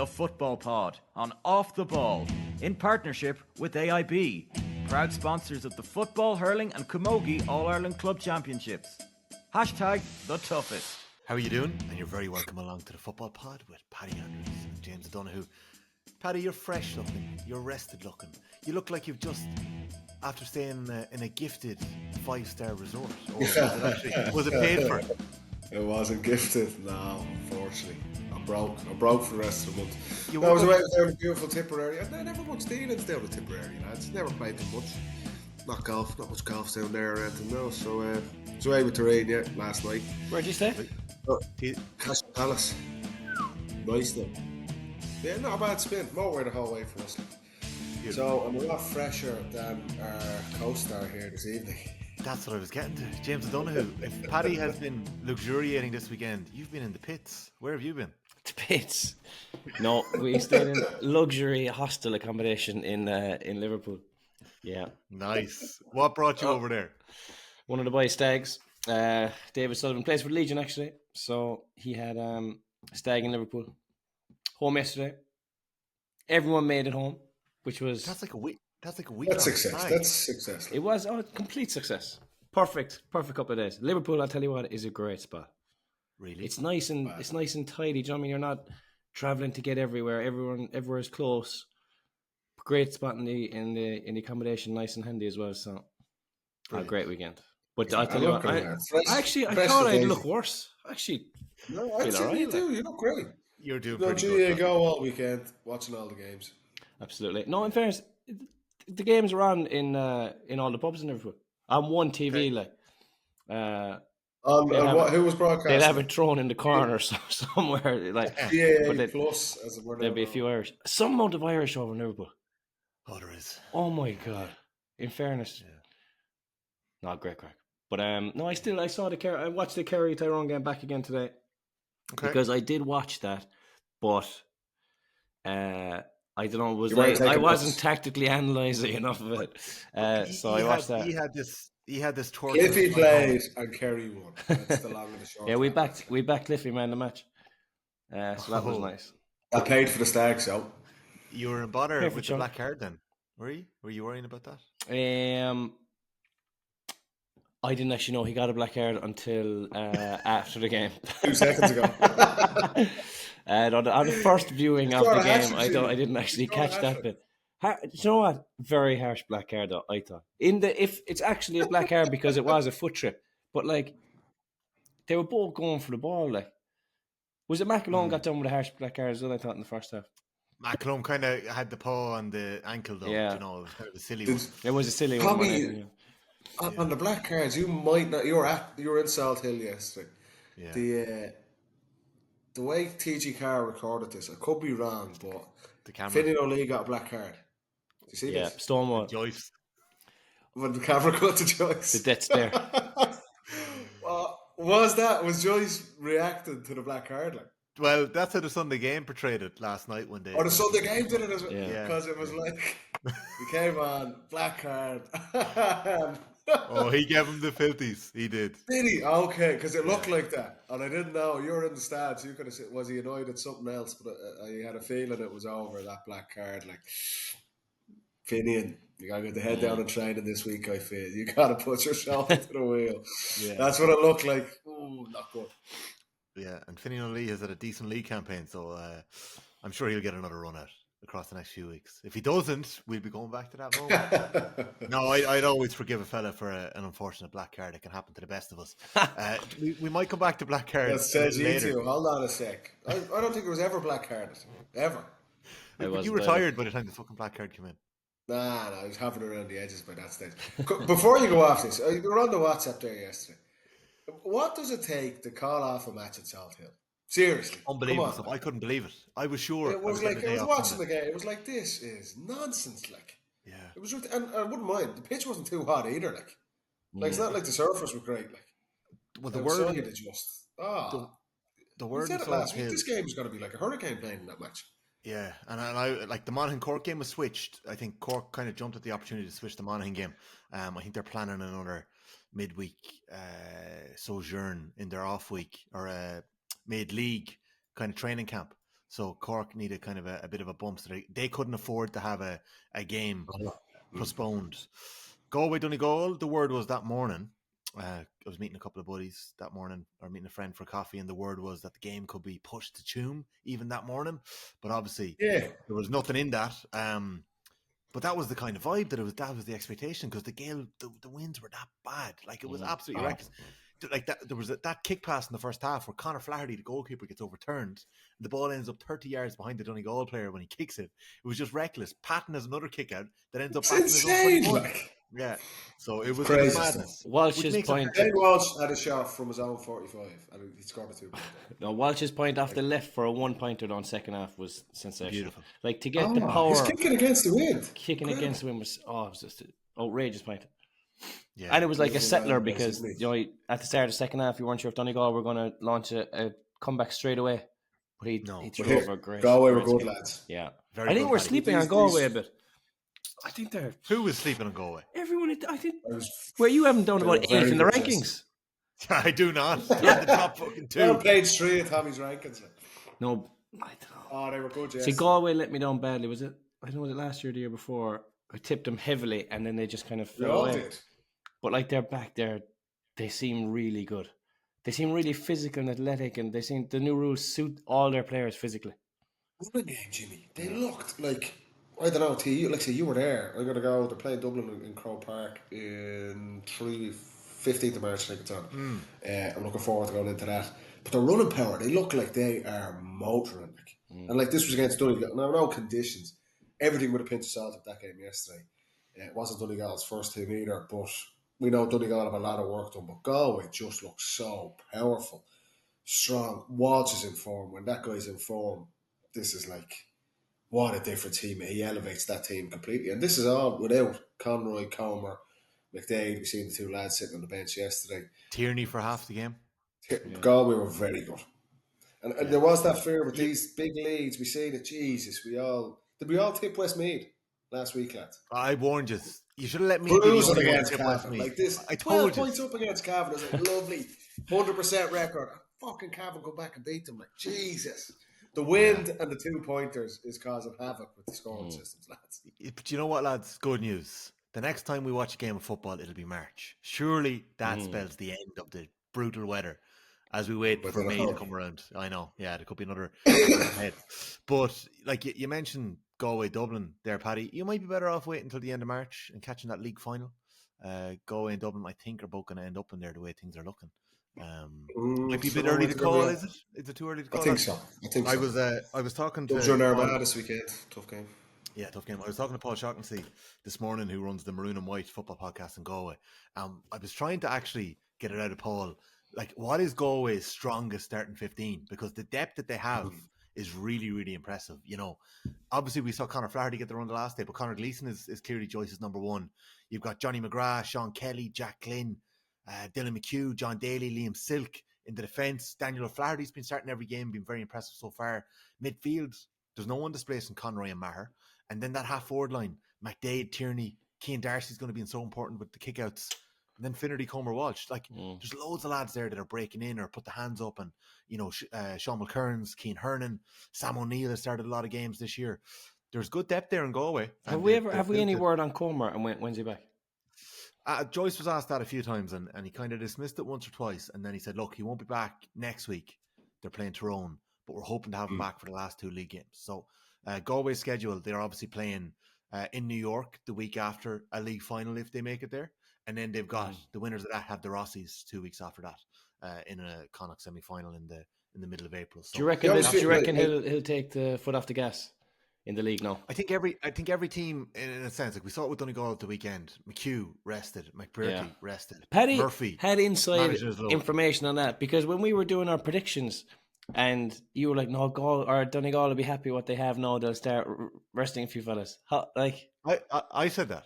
the Football Pod on Off the Ball in partnership with AIB, proud sponsors of the Football, Hurling and Camogie All-Ireland Club Championships. Hashtag the toughest. How are you doing? And you're very welcome along to the Football Pod with Paddy Andrews and James O'Donoghue. Paddy, you're fresh looking, you're rested looking. You look like you've just, after staying in a gifted 5-star resort. Or was it paid for? It wasn't gifted, no, unfortunately. I'm broke for the rest of the month. I was up- away down the beautiful Tipperary. I never much dealings down the Tipperary, lads. Never played too much. Not much golf down there or anything, no. So I was away with the rain, last night. Where'd you stay? Castle Palace. Nice though. Yeah, not a bad spin. Motorway the whole way for us. So I'm a lot fresher than our co-star here this evening. That's what I was getting to. James O'Donoghue, if Paddy has been luxuriating this weekend, you've been in the pits. Where have you been? The pits. No, we stayed in luxury hostel accommodation in Liverpool. Yeah. Nice. What brought you over there? One of the boys' stags. David Sullivan plays for the Legion actually. So he had a stag in Liverpool. Home yesterday. Everyone made it home, which was... That's like a week. That's success. That's success. It was a complete success. Perfect couple of days. Liverpool, I'll tell you what, is a great spot. Really? It's nice and tidy. Do you know what I mean? You're not traveling to get everywhere. Everywhere is close. Great spot in the accommodation, nice and handy as well. So, a great weekend. But I'll tell you what, I thought I'd look worse. No, actually, you do. You look great. You're doing No, pretty you good. go all weekend watching all the games. Absolutely. No, in fairness, the games are on in all the pubs in Liverpool. On one TV, like. Who was broadcasting? They'll have it thrown in the corner somewhere. Like, Plus, as it were. There'll be a few Irish. Some amount of Irish over in Liverpool. Oh, there is. Oh my God. In fairness. Yeah. Not great crack. But no, I watched the Kerry Tyrone game back again today. Okay. Because I did watch that, but I don't know, I wasn't tactically analysing enough of it. So I watched that. He had this tour. Cliffy played and Kerry won. That's the long and the short. Yeah, we backed Cliffy man the match. So that was nice. I paid for the stag, so you were in bother with the black card then, were you? Were you worrying about that? I didn't actually know he got a black card until after the game. 2 seconds ago. On the first viewing of the game, I didn't actually catch that bit. Do you know what? Very harsh black card, though, I thought. If it's actually a black card because it was a foot trip, but like they were both going for the ball. Like, was it McAlone got done with a harsh black card as well? I thought in the first half. McAlone kind of had the paw on the ankle, though. Yeah. You know, it was kind of a silly one. It was a silly one. On the black cards, you might not. You were in Salt Hill yesterday. Yeah. The way TG Carr recorded this, I could be wrong, but the camera. Finney O'Lee got a black card. Do you see this? Yeah, Stonewall. Joyce. When the camera cut to Joyce. The death stare. Was Joyce reacting to the black card? Like? Well, that's how the Sunday Game portrayed it last night when they... Or the Sunday Game did it as well. Yeah. Because it was like, he came on, black card. Oh, he gave him the filthies. He did. Did he? Okay, because it looked like that. And I didn't know. You were in the stands. You could have said, was he annoyed at something else? But I had a feeling it was over, that black card. Like, Finian, you got to get the head down and training this week, I feel. You got to put yourself into the wheel. Yeah. That's what it looked like. Ooh, not good. Yeah, and Finian O'Lee has had a decent league campaign, so I'm sure he'll get another run at across the next few weeks. If he doesn't, we'll be going back to that moment. No, I'd always forgive a fella for an unfortunate black card. It can happen to the best of us. We might come back to black cards later. Hold on a sec. I don't think it was ever black carded. Ever. You retired by the time the fucking black card came in. Nah, I was having around the edges by that stage. Before you go off this, we were on the WhatsApp there yesterday. What does it take to call off a match at Salt Hill? Seriously, unbelievable. I couldn't believe it. I was sure. It was like I was watching the game. It was like, this is nonsense. Like, yeah, it was, and I wouldn't mind. The pitch wasn't too hot either. Like, it's not like the surface was great. Like, well, the word to just the word said it last week. This game was going to be like a hurricane playing in that match. Yeah, and I like the Monaghan Cork game was switched. I think Cork kind of jumped at the opportunity to switch the Monaghan game. I think they're planning another midweek sojourn in their off week or mid-league kind of training camp. So Cork needed kind of a bit of a bump. So they couldn't afford to have a game postponed. Galway, Donegal, the word was that morning. I was meeting a couple of buddies that morning, or meeting a friend for coffee, and the word was that the game could be pushed to Tuam even that morning. But obviously, there was nothing in that. But that was the kind of vibe that was the expectation, because the winds were that bad. Like, it was absolutely reckless. Like that, there was that kick pass in the first half where Conor Flaherty, the goalkeeper, gets overturned. And the ball ends up 30 yards behind the Donegal player when he kicks it. It was just reckless. Patton has another kick out that ends up back in his own 21. Yeah, so it was madness. Walsh's point. Ken Walsh had a shot from his own 45 and he scored a 2 point. No, Walsh's point off the left for a 1-pointer on second half was sensational. Beautiful. Like, to get the power. He's kicking against the wind. Against the wind was it was just an outrageous point. Yeah. And it was like a settler, because at the start of the second half, you weren't sure if Donegal were going to launch a comeback straight away. But he threw over great. Galway were good lads. Yeah. Very I think good, we're Paddy. sleeping on Galway a bit. I think they're... Who was sleeping on Galway? Everyone, I think... Where you haven't done about 8 in the rankings. I do not. They're the top fucking 2. On page 3 of Tommy's rankings. No, I don't know. Oh, they were good, yes. See, Galway let me down badly, was it? I don't know, was it last year or the year before? I tipped them heavily, and then they just kind of fell away. Did. But like, they're back there, they seem really good. They seem really physical and athletic, and they seem the new rules suit all their players physically. What a game, Jimmy. They looked like, I don't know, to you, like say you were there. I'm gonna go. They're playing Dublin in Croke Park in 15th of March, I think it's on. I'm looking forward to going into that. But the running power, they look like they are motoring. And like, this was against Donegal. Now, no conditions. Everything with a pinch of salt at that game yesterday. It wasn't Donegal's first team either, but we know Donegal have a lot of work done. But Galway just looks so powerful, strong. Walsh is in form. When that guy's in form, this is like, what a different team. He elevates that team completely. And this is all without Conroy, Comer, McDade. We've seen the 2 lads sitting on the bench yesterday. Tierney for half the game. Galway were very good. And there was that fear with these big leads. We say that, Jesus, did we all tip Westmeath last week, lads? I warned you. You should have let me Cruising against Cavan. Like this, I told 12 points up against Cavan is a lovely 100% record. Fucking Cavan go back and beat them. Like, Jesus. The wind and the 2 pointers is causing havoc with the scoring systems, lads. But you know what, lads? Good news. The next time we watch a game of football, it'll be March. Surely that spells the end of the brutal weather as we wait for May to come around. I know. Yeah, there could be another head. But like you mentioned Galway, Dublin there, Paddy. You might be better off waiting until the end of March and catching that league final. Galway and Dublin, I think, are both going to end up in there the way things are looking. Might be a bit early to call, is it? Is it too early to call? I think so. I was talking to Dublin Armagh this weekend. Tough game. Yeah, tough game. I was talking to Paul Shaughnessy this morning, who runs the Maroon and White football podcast in Galway. I was trying to actually get it out of Paul. Like, what is Galway's strongest starting 15? Because the depth that they have is really, really impressive. You know, obviously we saw Conor Flaherty get the run the last day, but Conor Gleeson is clearly Joyce's number 1. You've got Johnny McGrath, Sean Kelly, Jack Glynn, Dylan McHugh, John Daly, Liam Silk in the defence. Daniel O'Flaherty's been starting every game, been very impressive so far. Midfield, there's no one displacing Conroy and Maher. And then that half-forward line, McDade, Tierney, Cian Darcy's going to be so important with the kickouts. And then Finnerty, Comer, Walsh. Like, there's loads of lads there that are breaking in or put the hands up. And, you know, Sean McKearns, Keane Hernan, Sam O'Neill has started a lot of games this year. There's good depth there in Galway. Have we any word on Comer, and when's he back? Joyce was asked that a few times, and he kind of dismissed it once or twice. And then he said, look, he won't be back next week. They're playing Tyrone, but we're hoping to have him back for the last 2 league games. So Galway's schedule, they're obviously playing in New York the week after a league final if they make it there. And then they've got the winners of that have the Rossies 2 weeks after that in a Connacht semi-final in the middle of April. So, do you reckon he'll take the foot off the gas in the league now? I think every team, in a sense, like we saw it with Donegal at the weekend. McHugh rested, McBurky rested. Paddy Murphy had inside information on that, because when we were doing our predictions, and you were like, "No, Donegal will be happy what they have now. They'll start resting a few fellas." I said that.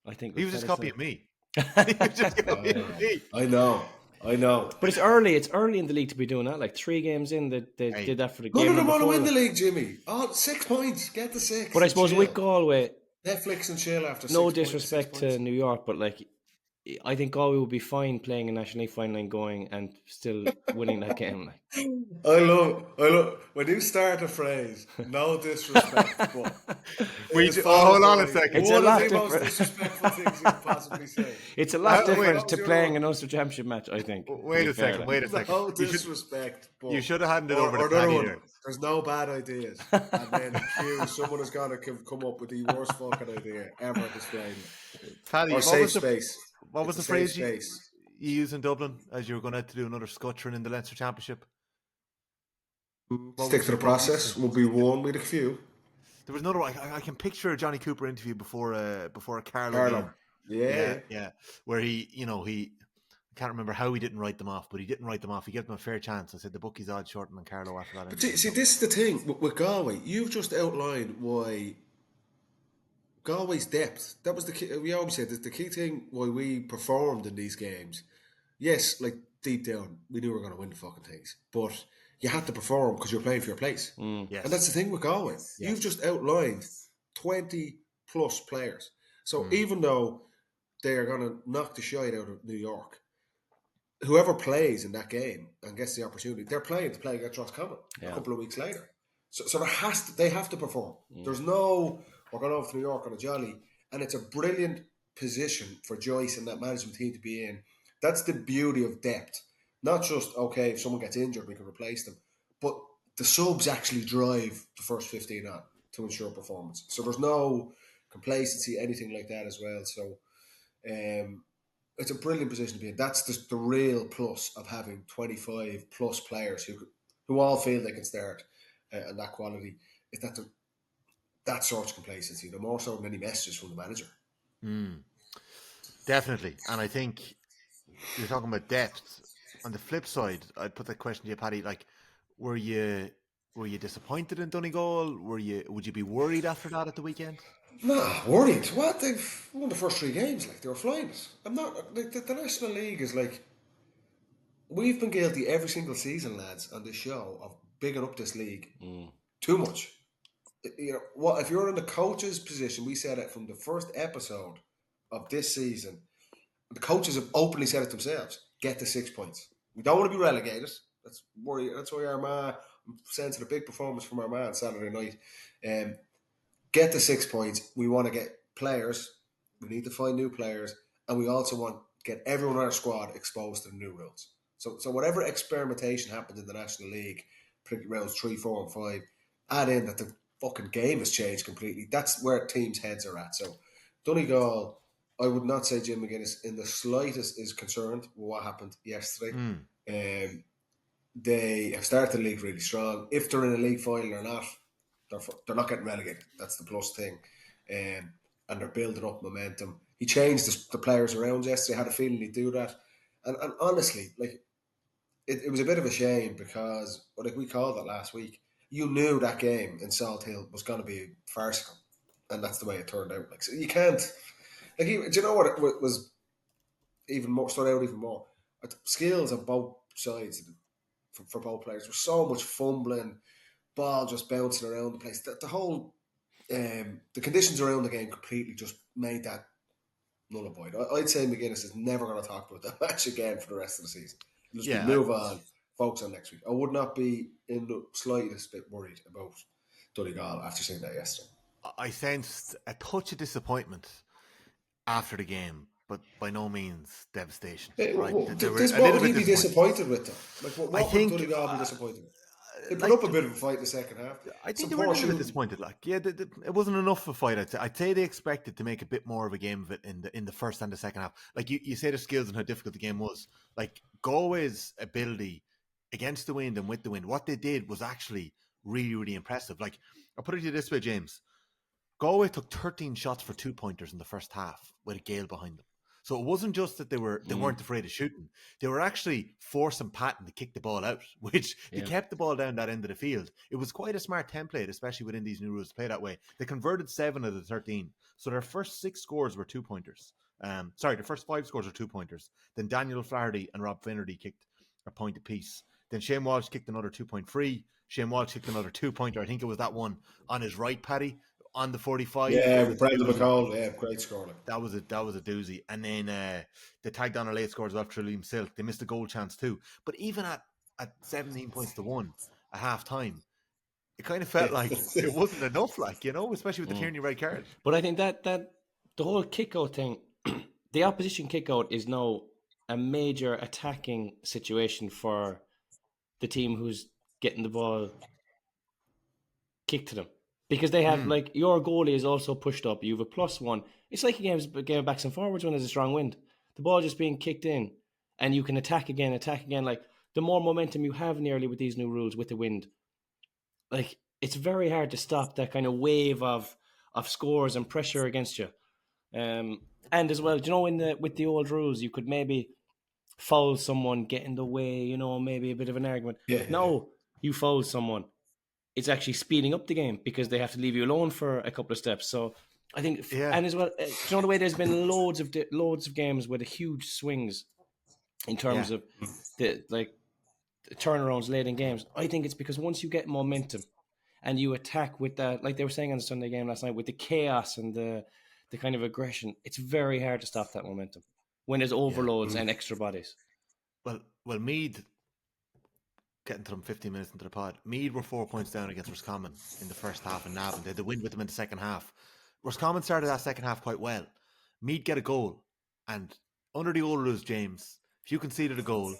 I think he was just copying me. He was just copying me. I know. But it's early. It's early in the league to be doing that. Like 3 games in, they did that for the game. None of them want to win the league, Jimmy. 6 points. Get the 6. But I suppose with Galway, Netflix and chill after 6 no points, disrespect to New York, but like, I think Galway would be fine playing a National League final and going and still winning that game. Like. I love when you start a phrase, no disrespect, but hold on a second. It's one a lot of the most different. disrespectful things you could possibly say. It's a lot Wait, different to your playing one? an Ulster Championship match, I think. Wait a second. No disrespect, but You should have handed or, over to or another Paddy one. there. There's no bad ideas, and then someone has got to come up with the worst fucking idea ever displayed. Paddy, Or safe space. What was It's the a phrase safe space. you used in Dublin as you were going out to do another scuttering in the Leinster Championship? Stick to the process. We'll be one with a few. There was another one. I can picture a Johnny Cooper interview before a Carlo game. Yeah. Where he I can't remember how he didn't write them off, but he didn't write them off. He gave them a fair chance. I said the bookies odds shortened on Carlo after that. But see, this is the thing with Galway. You've just outlined why Galway's depth. That was the key. We always said that the key thing why we performed in these games. Yes, like deep down, we knew we were going to win the fucking things, but you had to perform because you're playing for your place. Yes. And that's the thing with Galway. Yes. You've just outlined 20 plus players. So even though they are going to knock the shite out of New York, whoever plays in that game and gets the opportunity, they're playing to play against Roscommon a couple of weeks later. So they have to perform. There's no, we're going over to New York on a jolly, and it's a brilliant position for Joyce and that management team to be in. That's the beauty of depth. Not just, okay, if someone gets injured, we can replace them, but the subs actually drive the first 15 on to ensure performance. So there's no complacency, anything like that as well. So it's a brilliant position to be in. That's the real plus of having 25 plus players who all feel they can start and that quality is that sort of complacency, no more so than any messages from the manager. Definitely. And I think you're talking about depth. On the flip side, I'd put that question to you, Paddy. Like, were you disappointed in Donegal? Would you be worried after that at the weekend? No, worried. What? They've won the first 3 games. Like, they were flying us. I'm not. Like, the National League is like. We've been guilty every single season, lads, on this show of bigging up this league too much. You know what? If you're in the coach's position, we said it from the first episode of this season. The coaches have openly said it themselves. Get the 6 points. We don't want to be relegated. That's why I'm sensing a big performance from Armagh on Saturday night. Get the 6 points. We want to get players. We need to find new players, and we also want to get everyone on our squad exposed to the new rules. So whatever experimentation happens in the National League, particularly rounds 3, 4, and 5, add in that the fucking game has changed completely. That's where teams' heads are at. So Donegal, I would not say Jim McGuinness in the slightest is concerned with what happened yesterday. They have started the league really strong. If they're in a league final or not, they're not getting relegated. That's the plus thing. And they're building up momentum. He changed the players around yesterday. I had a feeling he'd do that. And honestly, like it was a bit of a shame because, like we called it last week, you knew that game in Salt Hill was going to be farcical. And that's the way it turned out. Like, so you can't... Like, do you know what it was even more, stood out even more? Skills on both sides for both players. There was so much fumbling, ball just bouncing around the place. The whole, the conditions around the game completely just made that nullified. I'd say McGuinness is never going to talk about that match again for the rest of the season. Just move on, focus on next week. I would not be in the slightest bit worried about Donegal after seeing that yesterday. I sensed a touch of disappointment after the game, but by no means devastation. Right? What would he be disappointed with, though? Like, what would Donegal be disappointed with? They put up a bit of a fight in the second half. I think they were a little bit disappointed. Like, it wasn't enough of a fight. I'd say they expected to make a bit more of a game of it in the first and the second half. Like you say, the skills and how difficult the game was. Like Galway's ability against the wind and with the wind, what they did was actually really, really impressive. Like, I'll put it to you this way, James. Galway took 13 shots for 2-pointers in the first half with a gale behind them. So it wasn't just that they weren't afraid of shooting. They were actually forcing Patton to kick the ball out, which he kept the ball down that end of the field. It was quite a smart template, especially within these new rules to play that way. They converted 7 of the 13. So their first 6 scores were 2-pointers. The first 5 scores were 2-pointers. Then Daniel Flaherty and Rob Finnerty kicked a point apiece. Then Shane Walsh kicked another 2-point free. Shane Walsh kicked another 2-pointer. I think it was that one on his right, Paddy. on the 45. Yeah, was a Brendan doozy. McCall, yeah, great score. That was a doozy. And then they tagged on a late score as well for Liam Silk. They missed a goal chance too. But even at 17 points to 1 at half time, it kind of felt like it wasn't enough, like, especially with the Tierney red card. But I think that the whole kick-out thing, the opposition kick-out is now a major attacking situation for the team who's getting the ball kicked to them. Because they have, like, your goalie is also pushed up. You have a +1. It's like a game of backs and forwards when there's a strong wind. The ball just being kicked in, and you can attack again. Like, the more momentum you have nearly with these new rules with the wind, like, it's very hard to stop that kind of wave of scores and pressure against you. And as well, with the old rules, you could maybe foul someone, get in the way, maybe a bit of an argument. Yeah. No, you foul someone, it's actually speeding up the game because they have to leave you alone for a couple of steps. So I think, and as well, the way there's been loads of games with huge swings in terms of the turnarounds late in games. I think it's because once you get momentum and you attack with that, like they were saying on the Sunday game last night, with the chaos and the kind of aggression, it's very hard to stop that momentum when there's overloads and extra bodies. Well, Meath, getting to them 15 minutes into the pod, Meath were 4 points down against Roscommon in the first half, and Navan, they had the win with them in the second half. Roscommon started that second half quite well. Meath get a goal, and under the old rules, James, if you conceded a goal,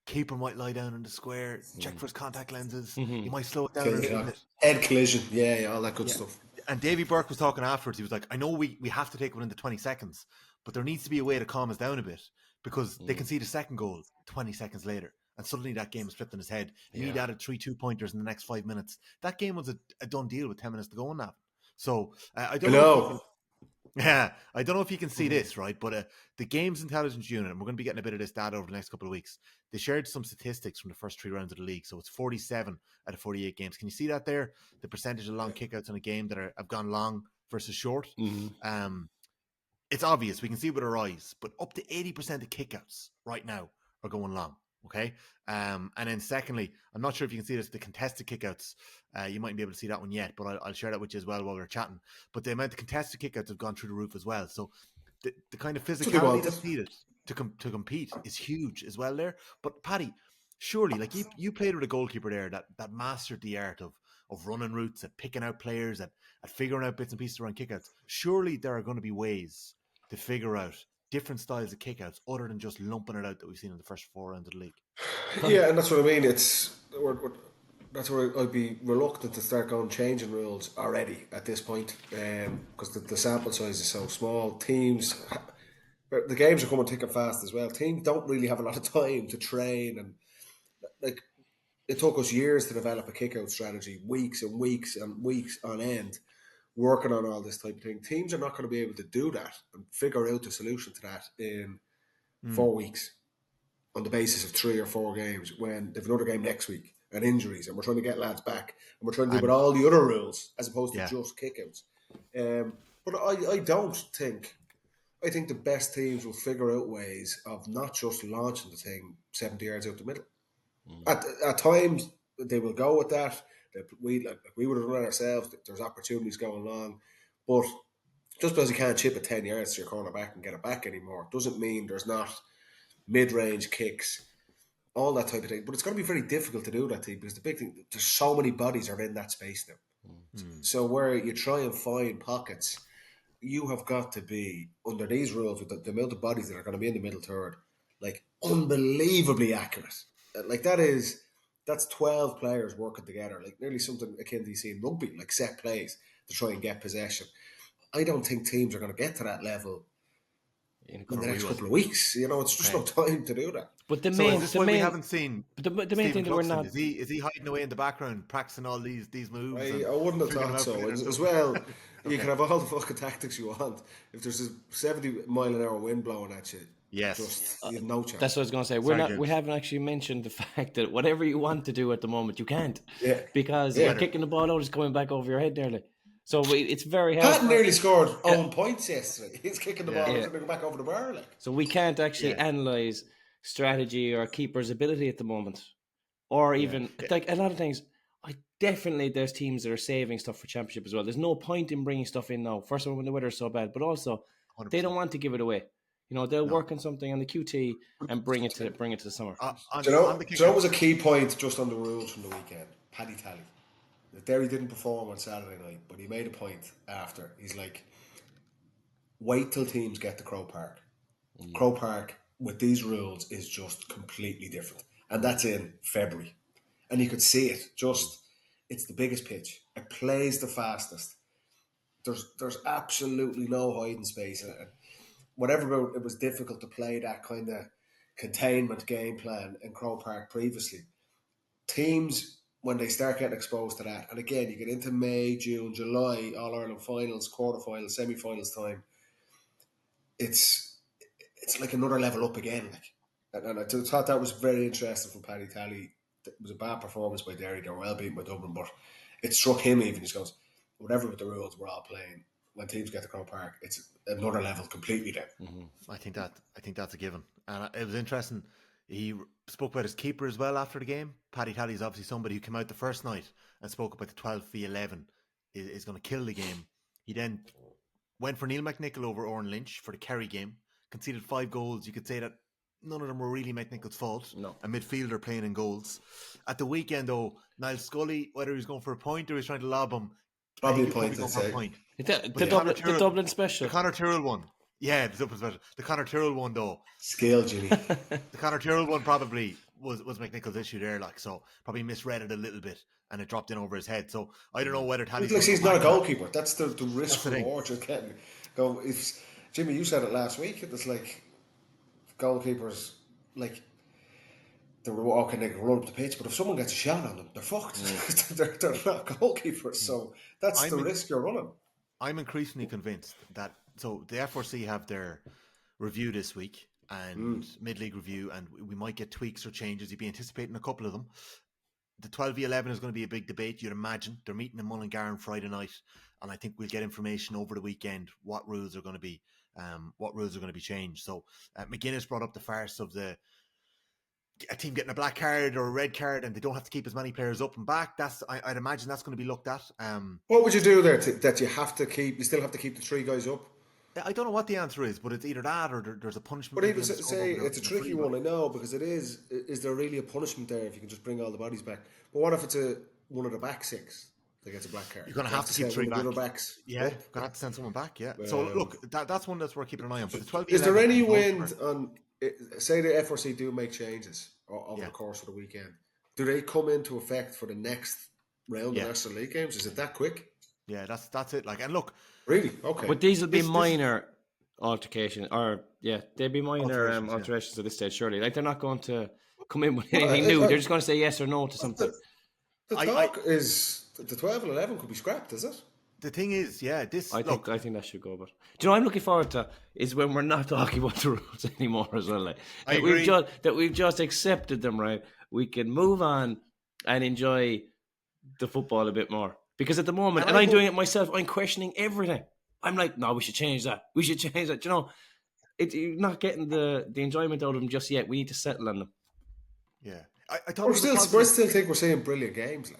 keeper might lie down in the square, check for his contact lenses, he might slow it down a little bit. Head collision, all that good stuff. And Davy Burke was talking afterwards. He was like, I know we have to take one in the 20 seconds, but there needs to be a way to calm us down a bit, because they concede a second goal 20 seconds later, and suddenly that game is flipped on his head. And he'd added 3 2-pointers in the next 5 minutes. That game was a done deal with 10 minutes to go on that. So I don't know. I don't know if you can see this, right? But the Games Intelligence Unit, and we're going to be getting a bit of this data over the next couple of weeks, they shared some statistics from the first 3 rounds of the league. So it's 47 out of 48 games. Can you see that there? The percentage of long kickouts in a game that have gone long versus short. It's obvious. We can see with our eyes. But up to 80% of kickouts right now are going long. Okay. And then secondly, I'm not sure if you can see this, the contested kickouts. You mightn't be able to see that one yet, but I'll share that with you as well while we're chatting. But the amount of contested kickouts have gone through the roof as well. So the kind of physicality that's needed to compete is huge as well there. But Paddy, surely, like you played with a goalkeeper there that mastered the art of running routes, at picking out players, at figuring out bits and pieces around kickouts. Surely there are going to be ways to figure out different styles of kickouts other than just lumping it out that we've seen in the first 4 rounds of the league. Yeah, and that's what I mean. That's where I'd be reluctant to start changing rules already at this point, because the sample size is so small. Teams, the games are coming thick and fast as well. Teams don't really have a lot of time to train, and like it took us years to develop a kick-out strategy, weeks and weeks and weeks on end, working on all this type of thing. Teams are not going to be able to do that and figure out the solution to that in 4 weeks on the basis of 3 or 4 games when they've another game next week and injuries, and we're trying to get lads back, and we're trying to do with all the other rules as opposed to just kickouts. But I think the best teams will figure out ways of not just launching the thing 70 yards out the middle. At times they will go with that. We would have run ourselves. There's opportunities going along, but just because you can't chip it 10 yards to your corner back and get it back anymore doesn't mean there's not mid-range kicks, all that type of thing. But it's going to be very difficult to do that thing, because the big thing, there's so many bodies are in that space now. So where you try and find pockets, you have got to be, under these rules, with the amount of bodies that are going to be in the middle third, like unbelievably accurate. Like that's 12 players working together, like nearly something akin to you see in rugby, like set plays to try and get possession. I don't think teams are going to get to that level in the next couple of weeks. It's just no time to do that. But we haven't seen. The main thing that we're not, is he hiding away in the background practicing all these moves? I wouldn't have thought so. As well, you can have all the fucking tactics you want. If there's a 70-mile-an-hour wind blowing at you, yes, you have no chance. That's what I was going to say. We haven't actually mentioned the fact that whatever you want to do at the moment, you can't. Yeah. Because you're kicking the ball out, it's coming back over your head nearly. So it's very hard. Pat nearly scored own points yesterday. He's kicking the ball and it's going to go back over the bar. So we can't actually analyse strategy or keeper's ability at the moment. Or even, like a lot of things, There's teams that are saving stuff for championship as well. There's no point in bringing stuff in now. First of all, when the weather is so bad, but also 100%. they don't want to give it away. They'll work on something on the QT and bring it to the summer. Do you know what was a key point just on the rules from the weekend? Paddy Tally. Derry didn't perform on Saturday night, but he made a point after. He's like, wait till teams get to Croke Park. Croke Park with these rules is just completely different, and that's in February. And you could see it. It's the biggest pitch. It plays the fastest. There's absolutely no hiding space in it. Whatever it was difficult to play that kind of containment game plan in Croke Park previously. Teams, when they start getting exposed to that, and again, you get into May, June, July, All-Ireland finals, quarterfinals, semi-finals time, it's like another level up again. And I thought that was very interesting from Paddy Tally. It was a bad performance by Derry. They were well beaten by Dublin, but it struck him even. He goes, whatever with the rules we're all playing, when teams get to Croke Park, it's another level completely there. I think that's a given. And it was interesting. He spoke about his keeper as well after the game. Paddy Tally is obviously somebody who came out the first night and spoke about the 12v11 is going to kill the game. He then went for Neil McNichol over Oran Lynch for the Kerry game, conceded 5 goals. You could say that none of them were really McNichol's fault. No. A midfielder playing in goals. At the weekend, though, Niall Scully, whether he was going for a point or he was trying to lob him, probably a point. The Dublin special. The Conor Tyrrell one. Yeah, the Dublin special. The Conor Tyrrell one, though. Skill, Jimmy. The Conor Tyrrell one probably was McNichol's issue there, so probably misread it a little bit and it dropped in over his head. So I don't know whether Tally's... He's not a goalkeeper. That's the risk reward you're getting. Jimmy, you said it last week. It's like goalkeepers, like they were walking, they can run up the pitch, but if someone gets a shot on them, they're fucked. they're not goalkeepers, so that's the risk you're running. I'm increasingly convinced that the FRC have their review this week and mid-league review, and we might get tweaks or changes. You'd be anticipating a couple of them. The 12v11 is going to be a big debate, you'd imagine. They're meeting in Mullingar on Friday night, and I think we'll get information over the weekend what rules are going to be changed. So McGuinness brought up the farce of a team getting a black card or a red card and they don't have to keep as many players up and back. I'd imagine that's going to be looked at. What would you do there that you still have to keep the 3 guys up? I don't know what the answer is, but it's either that or there's a punishment. But even say it's a tricky one, I know, because it is there really a punishment there if you can just bring all the bodies back? But what if it's one of the back 6 that gets a black card? You're going to have to keep 3 back. Backs yeah, you're going to have to send someone back, yeah. So look, that's one that's worth keeping an eye on. But the 12v11, is there any wind on, say the FRC do make changes over the course of the weekend, do they come into effect for the next round of National League games? Is it that quick? Yeah, that's it. And look, really, okay. But these will be minor altercation, or they'd be minor alterations at this stage. Surely, they're not going to come in with anything new. They're just going to say yes or no to something. The talk is the 12 and 11 could be scrapped, is it? The thing is, I think that should go. But do you know what I'm looking forward to is when we're not talking about the rules anymore as well. We've just accepted them, right? We can move on and enjoy the football a bit more. Because at the moment, and I'm doing it myself, I'm questioning everything. I'm like, no, we should change that. You know, you're not getting the enjoyment out of them just yet. We need to settle on them. Yeah, I thought we still think we're seeing brilliant games,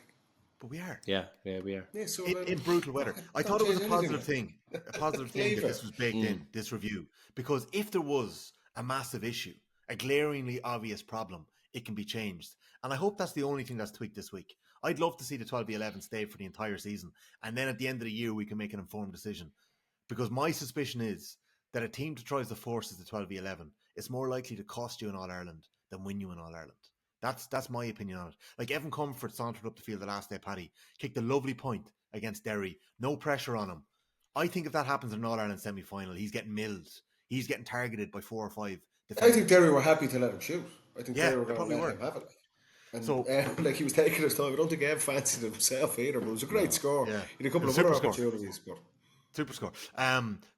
but we are. Yeah, we are. Yeah, so in brutal weather. I thought it was a positive thing. A positive thing that this was baked in, this review. Because if there was a massive issue, a glaringly obvious problem, it can be changed. And I hope that's the only thing that's tweaked this week. I'd love to see the 12v11 stay for the entire season. And then at the end of the year, we can make an informed decision. Because my suspicion is that a team that tries to force the 12v11 is more likely to cost you in All-Ireland than win you in All-Ireland. That's my opinion on it. Like Evan Comfort sauntered up the field the last day, Paddy, kicked a lovely point against Derry. No pressure on him. I think if that happens in an All-Ireland semi-final, he's getting milled. He's getting targeted by 4 or 5 defenders. I think Derry were happy to let him shoot. I think Derry were going to let him have it. And so, he was taking his time. I don't think Ev fancied himself either, but it was a great score. Yeah. He had a couple of other opportunities. Super score.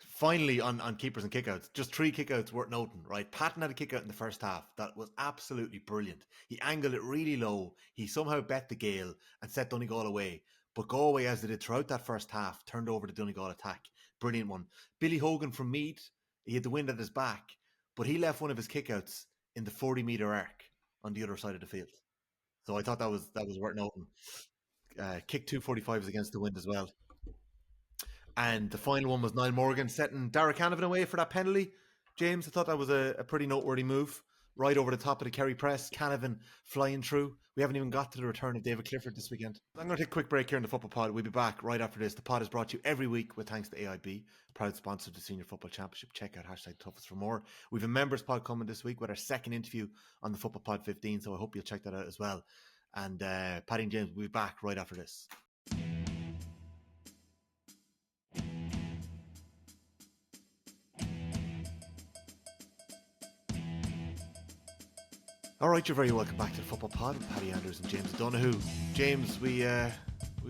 Finally, on keepers and kickouts, just 3 kickouts worth noting, right? Patton had a kickout in the first half that was absolutely brilliant. He angled it really low. He somehow bet the gale and set Donegal away. But Galway, as they did throughout that first half, turned over the Donegal attack. Brilliant one. Billy Hogan from Meath, he had the wind at his back, but he left one of his kickouts in the 40-metre arc on the other side of the field. So I thought that was worth noting. kicked 245s against the wind as well. And the final one was Niall Morgan setting Darragh Canavan away for that penalty. James, I thought that was a pretty noteworthy move. Right over the top of the Kerry press, Canavan flying through. We haven't even got to the return of David Clifford this weekend. I'm going to take a quick break here in the Football Pod. We'll be back right after this. The pod is brought to you every week with thanks to AIB, proud sponsor of the Senior Football Championship. Check out #toughest for more. We've a members pod coming this week with our second interview on the Football Pod 15, so I hope you'll check that out as well. And Paddy and James will be back right after this. All right, you're very welcome back to the Football Pod with Paddy Anders and James Donoghue. James, we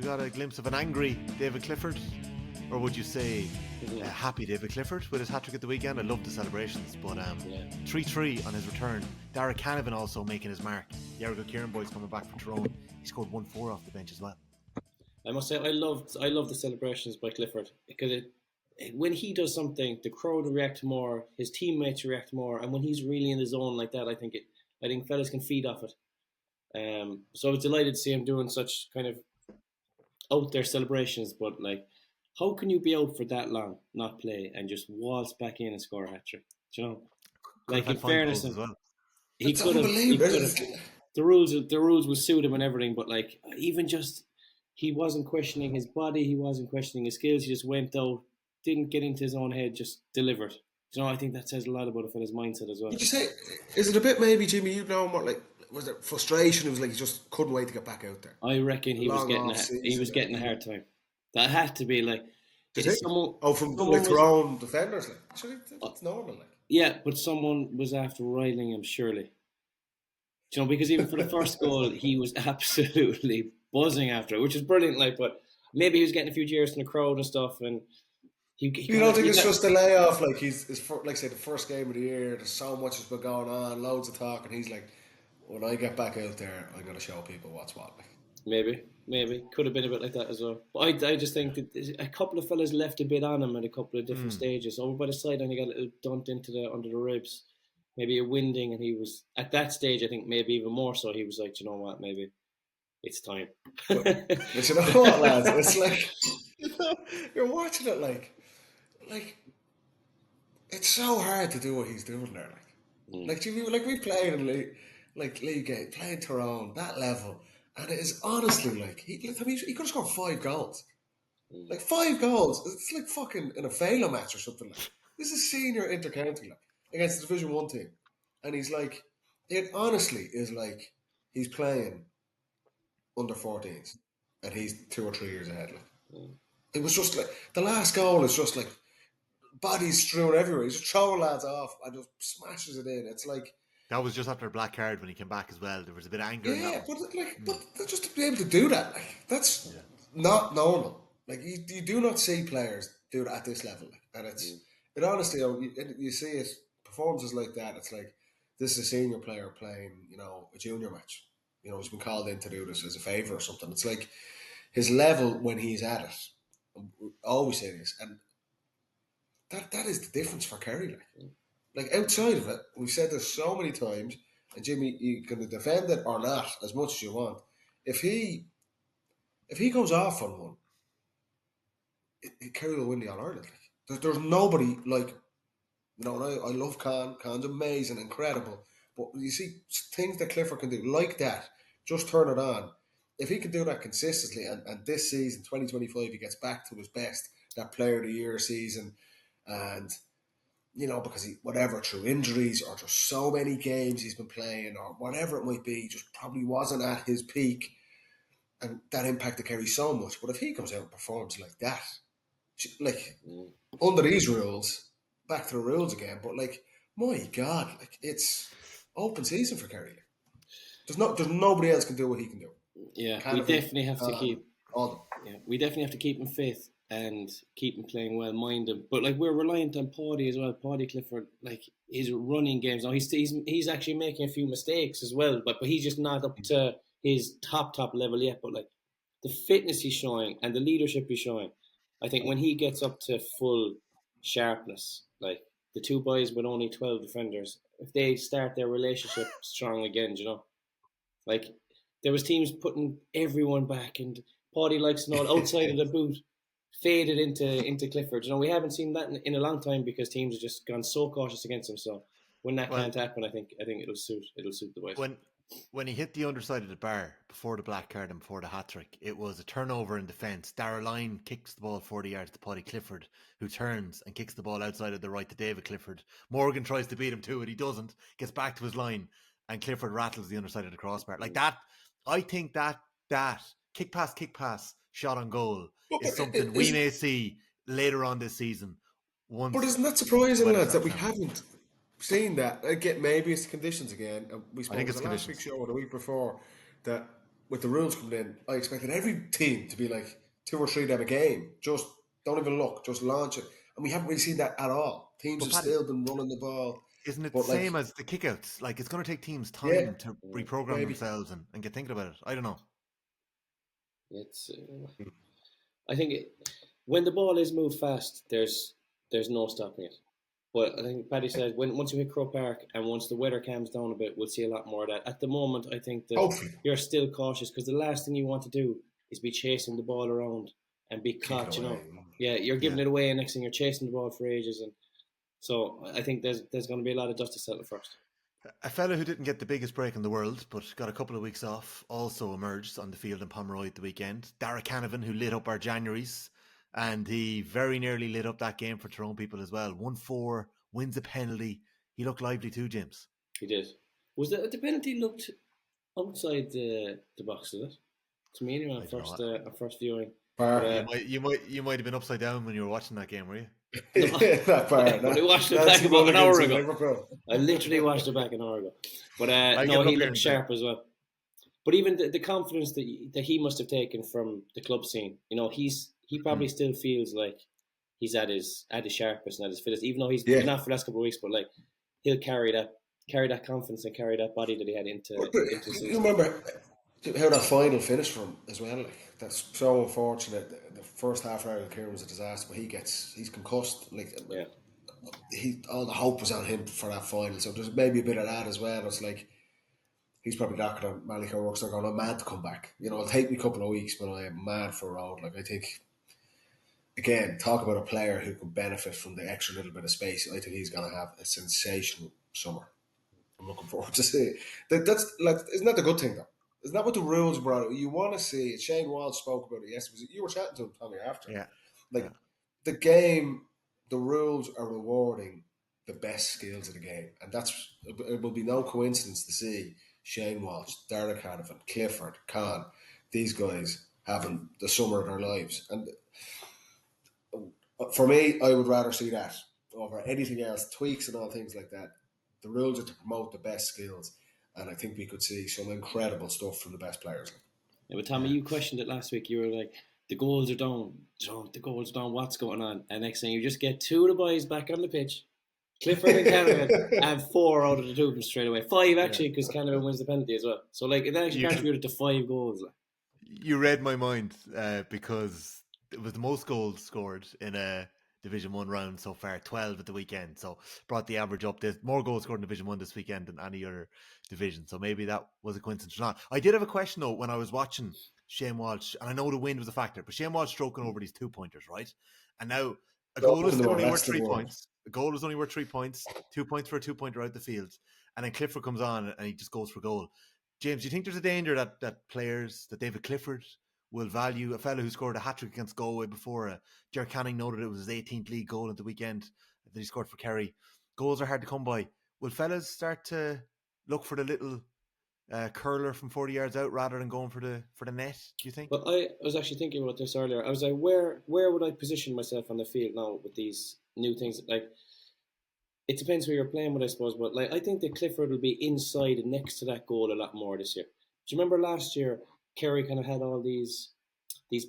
got a glimpse of an angry David Clifford, or would you say happy David Clifford with his hat-trick at the weekend? I loved the celebrations, but 3-3 on his return. Darragh Canavan also making his mark. The Ergo Kieran boys coming back from Tyrone. He scored 1-4 off the bench as well. I must say, I love the celebrations by Clifford, because when he does something, the crowd react more, his teammates react more, and when he's really in the zone like that, I think fellas can feed off it. So I was delighted to see him doing such kind of out there celebrations. But like, how can you be out for that long, not play, and just waltz back in and score a hat trick? You know, like in fairness, well. he could have. The rules would suit him and everything, but like even just he wasn't questioning his body, he wasn't questioning his skills. He just went out, didn't get into his own head, just delivered. You know, I think that says a lot about a fella's mindset as well. Would you say, is it a bit maybe, Jimmy, you know more like, was it frustration? It was like he just couldn't wait to get back out there. I reckon he was getting a hard time. That had to be like, from like Tyrone defenders, like surely that's normal, like. Yeah, but someone was after riling him, surely. You know, because even for the first goal, he was absolutely buzzing after it, which is brilliant. Like, but maybe he was getting a few cheers from the crowd and stuff, and. You don't think it's just a layoff? Like like say the first game of the year. There's so much has been going on, loads of talk, and he's like, "When I get back out there, I'm going to show people what's what." Like. Maybe could have been a bit like that as well. But I just think that a couple of fellas left a bit on him at a couple of different stages. Over by the side, and he got a little dumped under the ribs, maybe a winding, and he was at that stage. I think maybe even more so. He was like, you know what, maybe it's time. But you know what, lads? It's like you're watching it like it's so hard to do what he's doing there. Like we played in league game, playing Tyrone, that level, and it is honestly like he could have scored 5 goals. Like 5 goals, it's like fucking in a failure match or something. Like this is senior intercounty like against the Division 1 team, and he's like, it honestly is like he's playing under 14s, and he's 2 or 3 years ahead. Like it was just like the last goal is just like. Bodies strewn everywhere. He's just throwing lads off and just smashes it in. It's like that was just after a black card when he came back as well. There was a bit of anger. Yeah, but just to be able to do that, like that's not normal. Like you do not see players do that at this level, and it honestly, you see it performances like that. It's like this is a senior player playing, a junior match. He's been called in to do this as a favour or something. It's like his level when he's at it. Always say this, and. That is the difference for Kerry. Like outside of it, we've said this so many times, and Jimmy, you can defend it or not as much as you want. If he goes off on one, Kerry will win the All Ireland. There's nobody like, and I love Con. Con's amazing, incredible. But you see things that Clifford can do like that, just turn it on. If he can do that consistently, and this season, 2025, he gets back to his best, that Player of the Year season. And, because through injuries or just so many games he's been playing or whatever it might be, just probably wasn't at his peak. And that impacted Kerry so much. But if he comes out and performs like that, under these rules, back to the rules again, but my God, it's open season for Kerry. There's nobody else can do what he can do. Yeah, we definitely have to keep all. Yeah, we definitely have to keep him fit and keep him playing well, mind him. But we're reliant on Paddy as well. Paddy Clifford, his running games. Now he's actually making a few mistakes as well, but he's just not up to his top level yet. But the fitness he's showing and the leadership he's showing, I think when he gets up to full sharpness, the two boys with only 12 defenders, if they start their relationship strong again, there was teams putting everyone back, and Paddy likes and all outside of the boot faded into Clifford. We haven't seen that in a long time because teams have just gone so cautious against him. So when that can't happen, I think it'll suit the boys. When he hit the underside of the bar before the black card and before the hat-trick, it was a turnover in defence. Darragh Lyne kicks the ball 40 yards to Paddy Clifford, who turns and kicks the ball outside of the right to David Clifford. Morgan tries to beat him to it. He doesn't. Gets back to his line, and Clifford rattles the underside of the crossbar. Like that, I think that kick pass, shot on goal is something we may see later on this season. But isn't that surprising, lads, that we haven't seen that? Again, maybe it's the conditions again. We spoke about the last week's show or the week before that with the rules coming in, I expected every team to be like 2 or 3 down a game. Just don't even look, just launch it. And we haven't really seen that at all. Teams have still been running the ball. Isn't it the same as the kickouts? Like, it's going to take teams time to reprogram themselves and get thinking about it. I don't know. It's. I think when the ball is moved fast, there's no stopping it. But I think Paddy said once you hit Croke Park and once the weather calms down a bit, we'll see a lot more of that. At the moment, I think that you're still cautious because the last thing you want to do is be chasing the ball around and be caught. You're giving it away, and next thing you're chasing the ball for ages, and so I think there's going to be a lot of dust to settle first. A fellow who didn't get the biggest break in the world, but got a couple of weeks off, also emerged on the field in Pomeroy at the weekend. Darragh Canavan, who lit up our Januaries. And he very nearly lit up that game for Tyrone people as well. 1-4, wins a penalty. He looked lively too, James. He did. Was the penalty looked outside the box, did it? To me, anyway, on first viewing. You might have been upside down when you were watching that game, were you? I watched it back about an hour ago. I literally watched it back an hour ago. But he looked sharp as well. But even the confidence that he must have taken from the club scene, he probably still feels like he's at his sharpest and at his fittest, even though he's been out for the last couple of weeks. But like he'll carry that confidence and carry that body that he had into the season. You remember how that final finished for him as well? Like that's so unfortunate. The first half hour of the Kieran was a disaster, but he's concussed. Like all the hope was on him for that final. So there's maybe a bit of that as well. It's like he's probably knocking on Malika Rourke's going, I'm mad to come back. It'll take me a couple of weeks, but I am mad for a road. Like I think. Again, talk about a player who could benefit from the extra little bit of space. I think he's going to have a sensational summer. I'm looking forward to see it. That's like, isn't that the good thing though? Isn't that what the rules brought out? You want to see it. Shane Walsh spoke about it yesterday. You were chatting to him, Tommy, after. Yeah. The game, the rules are rewarding the best skills of the game. And it will be no coincidence to see Shane Walsh, Darragh Canavan, Clifford, Con, these guys having the summer of their lives. And for me, I would rather see that over anything else, tweaks and all things like that. The rules are to promote the best skills, and I think we could see some incredible stuff from the best players. Yeah, but Tommy, you questioned it last week. You were like, the goals are down. The goals are down. What's going on? And next thing, you just get 2 of the boys back on the pitch, Clifford and Canavan, and 4 out of the 2 of them straight away. 5 actually, because Canavan wins the penalty as well. So like, it actually contributed to 5 goals. You read my mind because it was the most goals scored in a Division 1 round so far, 12 at the weekend. So brought the average up. There's more goals scored in Division 1 this weekend than any other division. So maybe that was a coincidence or not. I did have a question though when I was watching Shane Walsh, and I know the wind was a factor, but Shane Walsh stroking over these 2-pointers, right? And now a goal is only worth 3 points. A goal is only worth 3 points, 2 points for a 2-pointer out the field. And then Clifford comes on and he just goes for goal. James, do you think there's a danger that players, that David Clifford will value a fellow who scored a hat-trick against Galway before? Ger Canning noted it was his 18th league goal at the weekend that he scored for Kerry. Goals are hard to come by. Will fellas start to look for the little curler from 40 yards out rather than going for the net, do you think? Well, I was actually thinking about this earlier. I was like, where would I position myself on the field now with these new things? Like, it depends who you're playing with, I suppose, but like I think that Clifford will be inside and next to that goal a lot more this year. Do you remember last year Kerry kind of had all these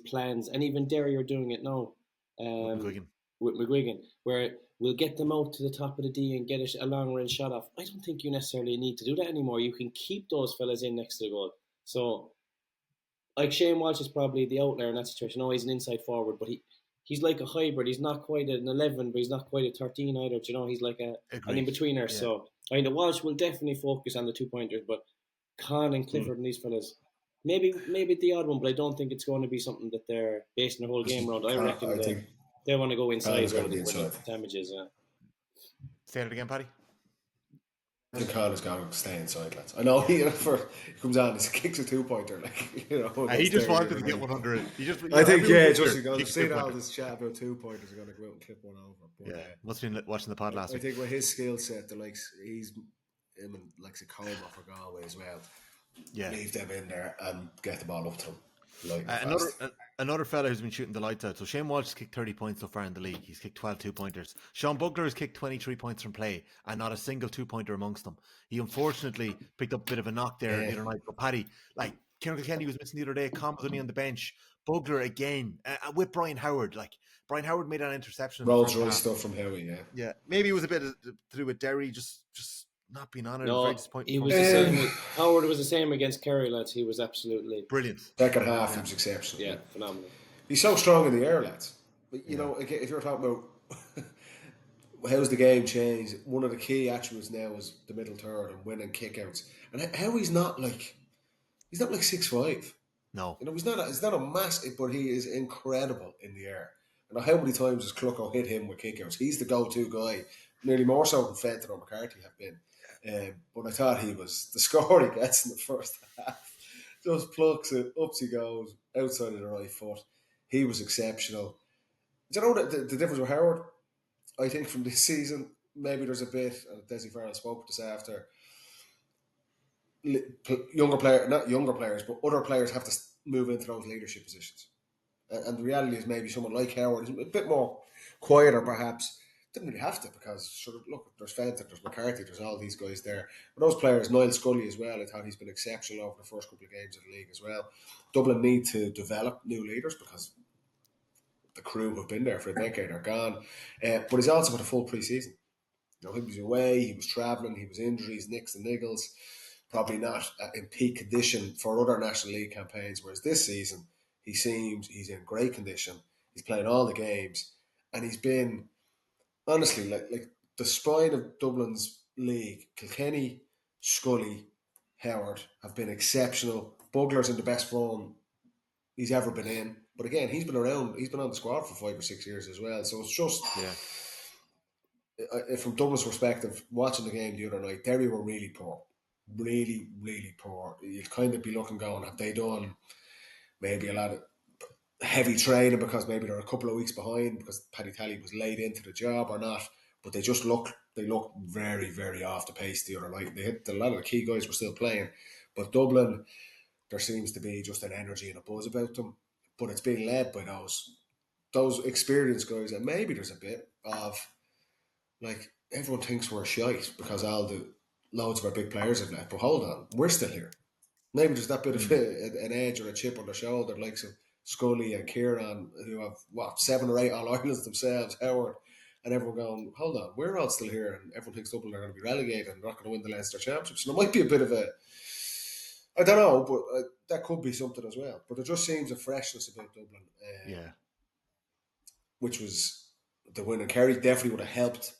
plans, and even Derry are doing it now with McGuigan, where we'll get them out to the top of the D and get a long range shot off. I don't think you necessarily need to do that anymore. You can keep those fellas in next to the goal. So, like Shane Walsh is probably the outlier in that situation. No, he's an inside forward, but he's like a hybrid. He's not quite an 11, but he's not quite a 13 either. Do you know, he's like an in-betweener. Yeah. So, I mean, the Walsh will definitely focus on the 2-pointers, but Con and Clifford and these fellas, maybe the odd one, but I don't think it's going to be something that they're basing their whole game around. I reckon they want to go inside where the damage is. Say it again, Paddy. I think Carnage is going to stay inside, lads. I know he comes on, he kicks a 2-pointer, like, you know. He just wanted to get 100. I think, just because I've seen all this chat about 2-pointers are going to go out and clip one over. But, must have been watching the pod last week. I think with his skill set, he's him and like Sakoma for Galway as well. Yeah, leave them in there and get the ball up to them. Another fella who's been shooting the lights out. So Shane Walsh has kicked 30 points so far in the league. He's kicked 12 2-pointers. Sean Bugler has kicked 23 points from play and not a single 2-pointer amongst them. He unfortunately picked up a bit of a knock there the other night. But Paddy, like Kieran Kilkenny was missing the other day. Comp was only on the bench. Bugler again with Brian Howard. Like Brian Howard made an interception. Rolls Royce stuff from Howie. Yeah. Maybe it was a bit to do with Derry just not being on it. No, very disappointing. he was the same. Howard was the same against Kerry, lads. He was absolutely brilliant. Second half, he was exceptional. Yeah, phenomenal. He's so strong in the air, lads. But, you know, if you're talking about how's the game changed, one of the key attributes now is the middle third and winning kickouts. And how he's not like 6'5". No, you know, he's not a massive, but he is incredible in the air. And how many times has Clucko hit him with kickouts? He's the go-to guy, nearly more so than Fenton or McCarthy have been. But I thought he was the score he gets in the first half. Just plucks it, up he goes, outside of the right foot. He was exceptional. Do you know the difference with Howard? I think from this season, maybe there's a bit, and Desi Farrell spoke this after, not younger players, but other players have to move into those leadership positions. And the reality is maybe someone like Howard is a bit more quieter, perhaps. Didn't really have to because, look, there's Fenton, there's McCarthy, there's all these guys there. But those players, Niall Scully as well, I thought he's been exceptional over the first couple of games of the league as well. Dublin need to develop new leaders because the crew have been there for a decade are gone. But he's also got a full pre-season. You know, he was away, he was travelling, he was injuries, nicks and niggles. Probably not in peak condition for other National League campaigns, whereas this season, he seems he's in great condition. He's playing all the games and he's been... Honestly, like the spine of Dublin's league, Kilkenny, Scully, Howard have been exceptional. Bugler's in the best form he's ever been in. But again, he's been around, he's been on the squad for 5 or 6 years as well. So it's just, from Dublin's perspective, watching the game the other night, Derry were really poor. Really, really poor. You'd kind of be looking going, have they done maybe a lot of heavy training because maybe they're a couple of weeks behind because Paddy Tally was late into the job or not, but they look very, very off the pace the other night. They hit a lot of the key guys were still playing, but Dublin, there seems to be just an energy and a buzz about them, but it's being led by those experienced guys, and maybe there's a bit of like everyone thinks we're shite because loads of our big players have left, but hold on, we're still here. Maybe there's that bit of an edge or a chip on the shoulder, like some Scully and Kieran, who have 7 or 8 All-Irelands themselves, Howard, and everyone going, hold on, we're all still here, and everyone thinks Dublin are going to be relegated and not going to win the Leinster Championship. So there might be a bit of a, I don't know, but that could be something as well. But there just seems a freshness about Dublin. Which was the win, and Kerry definitely would have helped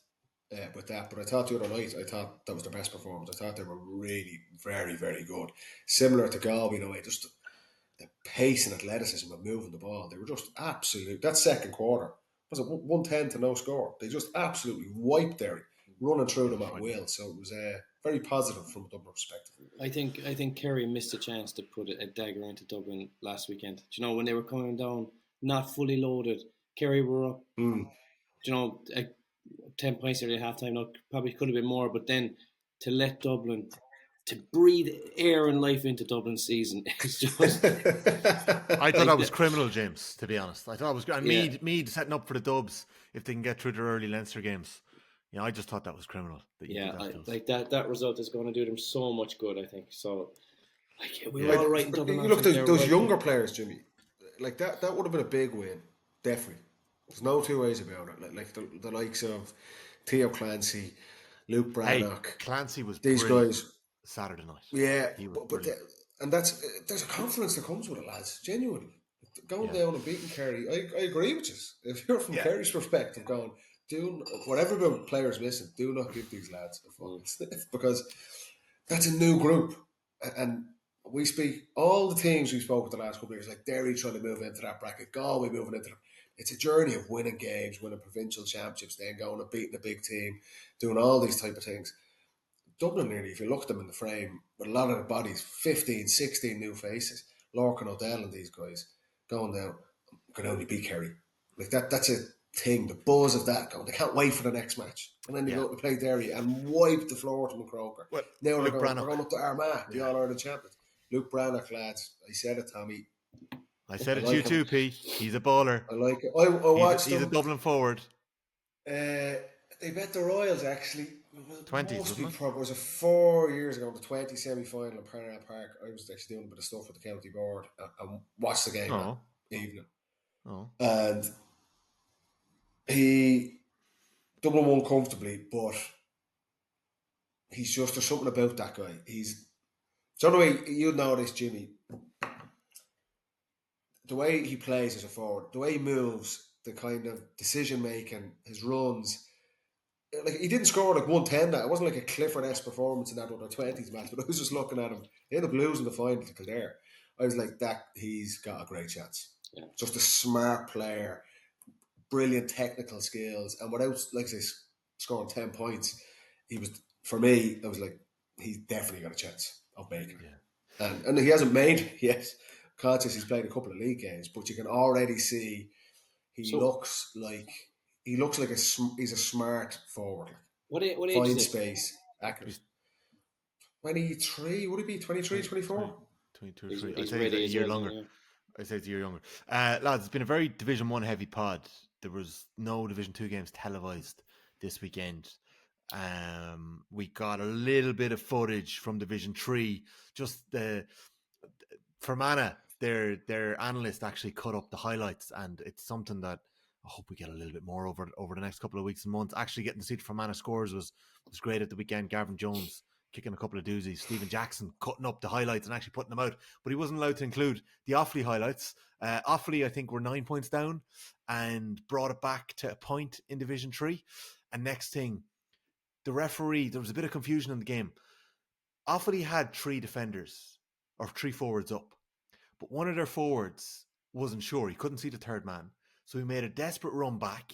with that. But I thought the other night, that was their best performance. I thought they were really very, very good. Similar to Galway in a way, just the pace and athleticism of moving the ball. They were just absolute. That second quarter was it 110 to no score. They just absolutely wiped Derry, running through them at will. So it was very positive from a Dublin perspective. I think Kerry missed a chance to put a dagger into Dublin last weekend. Do you know, when they were coming down, not fully loaded, Kerry were up. Do you know, 10 points at half time. Now probably could have been more, but then to let Dublin, to breathe air and life into Dublin's season. It's just... I thought that was criminal, James, to be honest. I thought it was good. And Mead setting up for the Dubs if they can get through their early Leinster games. You know, I just thought that was criminal. That result is going to do them so much good, I think. So, we were all right in Dublin. You look, those younger players, Jimmy, like that would have been a big win, definitely. There's no two ways about it. Like the likes of Theo Clancy, Luke Brannock. Clancy was these guys. Saturday night. Yeah, and there's a confidence that comes with it, lads. Genuinely, going down and beating Kerry, I agree with you. If you're from Kerry's perspective, going, whatever the players missing, do not give these lads a fucking sniff because that's a new group, and we speak all the teams we spoke the last couple of years, like Derry trying to move into that bracket, Galway moving into. It's a journey of winning games, winning provincial championships, then going and beating a big team, doing all these type of things. Dublin nearly, if you look at them in the frame, with a lot of the bodies, 15, 16 new faces, Lorcan O'Dell and these guys going down, can only beat Kerry. Like that's a thing, the buzz of that going, they can't wait for the next match. And then they go to play Derry and wipe the floor to McCroker. Well, now Luke they're going up to Armagh, the All-Ireland champions. Luke Brannock, lads, I said it, Tommy. I said it to you too, P. He's a baller. I like it. I watched he's a Dublin forward. They bet the Royals, actually. 20s, wasn't it? It was 4 years ago, the 20 semi-final in Parnell Park. I was actually doing a bit of stuff with the county board and watched the game that evening. And Dublin won comfortably, but there's something about that guy. So the way, you know this, Jimmy, the way he plays as a forward, the way he moves, the kind of decision-making, his runs. Like, he didn't score like 110 that. It wasn't like a Clifford-esque performance in that under 20s match, but I was just looking at him. He ended up losing the final to Kildare. I was like, he's got a great chance. Yeah. Just a smart player, brilliant technical skills, and without, like I say, scoring 10 points, for me, I was like, he's definitely got a chance of making it. Yeah. And he hasn't made it yet. Conscious, he's played a couple of league games, but you can already see he looks like he's a smart forward. What age find space, accurate. 23, would he be 23, 24? 22, I'd say he's a year longer. I'd say it's a year younger. Lads, it's been a very Division 1 heavy pod. There was no Division 2 games televised this weekend. We got a little bit of footage from Division 3. Just Fermanagh, their analyst actually cut up the highlights, and it's something that I hope we get a little bit more over the next couple of weeks and months. Actually getting to see the Fermanagh scores was great at the weekend. Gavin Jones kicking a couple of doozies. Stephen Jackson cutting up the highlights and actually putting them out. But he wasn't allowed to include the Offaly highlights. Offaly, I think, were 9 points down and brought it back to a point in Division 3. And next thing, the referee, there was a bit of confusion in the game. Offaly had 3 defenders, or 3 forwards up. But one of their forwards wasn't sure. He couldn't see the third man. So he made a desperate run back.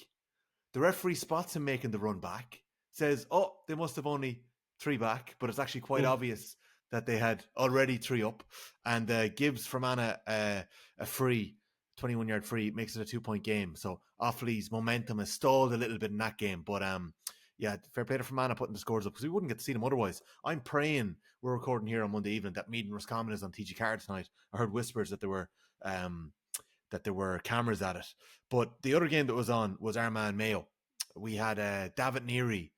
The referee spots him making the run back, says, they must have only 3 back, but it's actually quite obvious that they had already 3 up, and gives Fermanagh a free, 21-yard free, makes it a 2-point game. So Offaly's momentum has stalled a little bit in that game, but fair play to Fermanagh putting the scores up, because we wouldn't get to see them otherwise. I'm praying, we're recording here on Monday evening, that Meath and Roscommon is on TG Card tonight. I heard whispers that there were cameras at it. But the other game that was on was Armagh and Mayo. We had David Neary,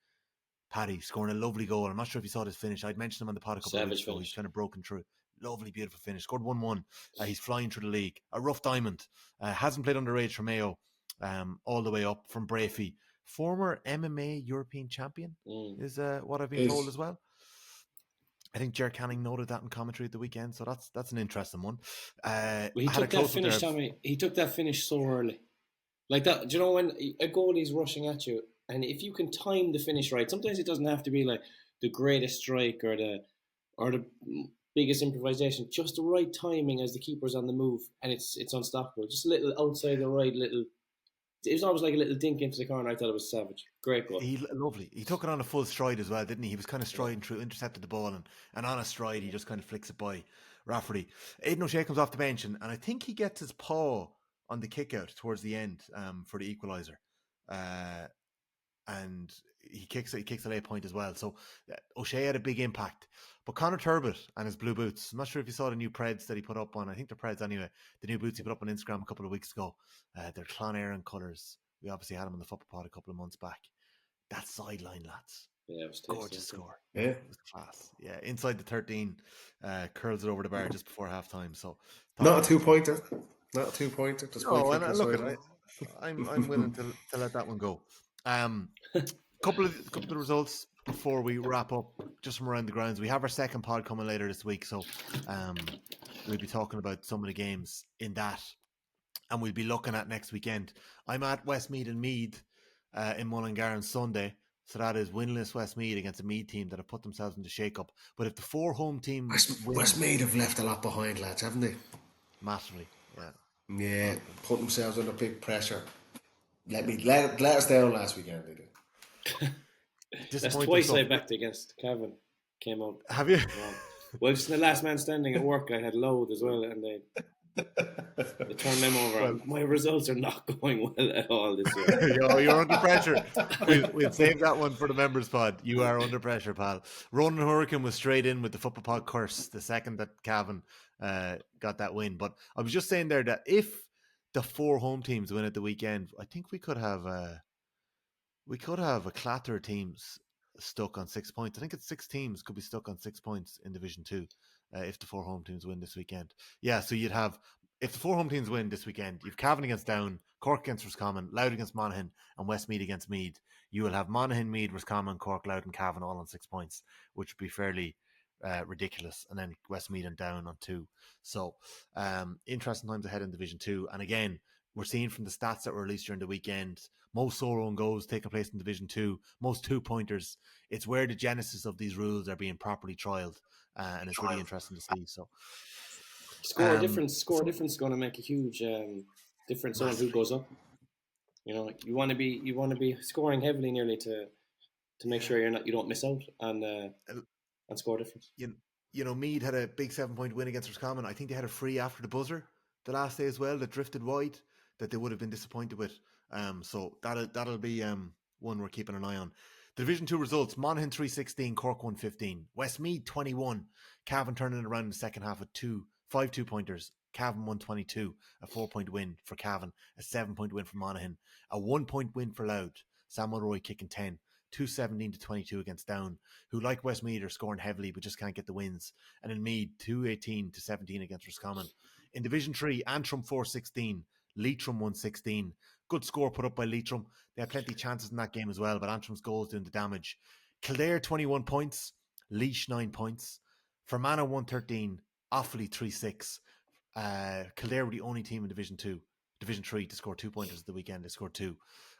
Paddy, scoring a lovely goal. I'm not sure if you saw this finish. I'd mentioned him on the pod a couple of weeks ago. He's kind of broken through. Lovely, beautiful finish. Scored 1-1. He's flying through the league. A rough diamond. Hasn't played underage for Mayo all the way up from Brafey. Former MMA European champion is what I've been told as well. I think Ger Canning noted that in commentary at the weekend, so that's an interesting one. He took that finish, Tommy. He took that finish so early, like that. Do you know when a goalie's rushing at you, and if you can time the finish right, sometimes it doesn't have to be like the greatest strike or the biggest improvisation. Just the right timing as the keeper's on the move, and it's unstoppable. Just a little outside the right, little. It was always like a little dink into the corner. I thought it was savage. Great goal. Lovely. He took it on a full stride as well, didn't he? He was kind of striding through, intercepted the ball, and on a stride, he just kind of flicks it by Rafferty. Aidan O'Shea comes off the bench, and I think he gets his paw on the kick out towards the end for the equaliser. And he kicks a late point as well. So O'Shea had a big impact. But Conor Turbot and his blue boots, I'm not sure if you saw the new Preds that he put up on, I think they're Preds anyway, the new boots he put up on Instagram a couple of weeks ago. They're Clonairon colours. We obviously had him on the football pod a couple of months back. That sideline, lads. Yeah, it was gorgeous score. Yeah. It was class. Yeah, inside the 13, curls it over the bar just before half-time. So not a 2-pointer. Not a 2-pointer. I'm willing to let that one go. Couple of the results before we wrap up, just from around the grounds. We have our second pod coming later this week, so we'll be talking about some of the games in that, and we'll be looking at next weekend. I'm at Westmeath and Meath in Mullingar on Sunday, So that is winless Westmeath against a Meath team that have put themselves into shake-up. But if the 4 home teams win... Westmeath have left a lot behind, lads, haven't they? Massively, yeah. Yeah, put themselves under big pressure. Let us down last weekend, they did. That's twice I backed against Cavan. Came out. Have you? Wrong. Well, just the last man standing at work, I had load as well, and they turned them over. Well, my results are not going well at all this year. You're under pressure. We'll save that one for the members pod. You are under pressure, pal. Ronan Hurricane was straight in with the football pod curse the second that Cavan got that win. But I was just saying there that if the 4 home teams win at the weekend, I think we could have a clatter of teams stuck on 6 points. I think it's 6 teams could be stuck on 6 points in Division 2 if the 4 home teams win this weekend. Yeah, so you'd have, if the 4 home teams win this weekend, you've Cavan against Down, Cork against Roscommon, Louth against Monaghan, and Westmeath against Meath. You will have Monaghan, Meath, Roscommon, Cork, Louth, and Cavan all on 6 points, which would be fairly ridiculous. And then Westmeath and Down on 2. So interesting times ahead in Division 2. And again, we're seeing from the stats that were released during the weekend, most solo own goals taking place in Division 2, most 2-pointers. It's where the genesis of these rules are being properly trialled, and it's really interesting to see. So, score difference is going to make a huge difference on who goes up. You know, you want to be scoring heavily nearly to make sure you don't miss out on score difference. You know, Meath had a big 7-point win against Roscommon. I think they had a free after the buzzer the last day as well that drifted wide that they would have been disappointed with. So that'll be one we're keeping an eye on. The Division 2 results: Monaghan 3-16, Cork 1-15, Westmeath 21, Cavan turning it around in the second half with 5 2-pointers. Cavan 122, a 4-point win for Cavan, a 7-point win for Monaghan, a 1-point win for Louth. Samuel Roy kicking 10, 2-17-22 against Down, who like Westmeath are scoring heavily but just can't get the wins. And in Meath 2-18-17 against Roscommon. In Division 3, Antrim 4-16, Leitrim 1-16. Good score put up by Leitrim. They had plenty of chances in that game as well, but Antrim's goals doing the damage. Kildare 21 points, Laois 9 points, Fermanagh 113, Offaly 3-6. Kildare were the only team in Division 3 to score 2-pointers at the weekend. They scored 2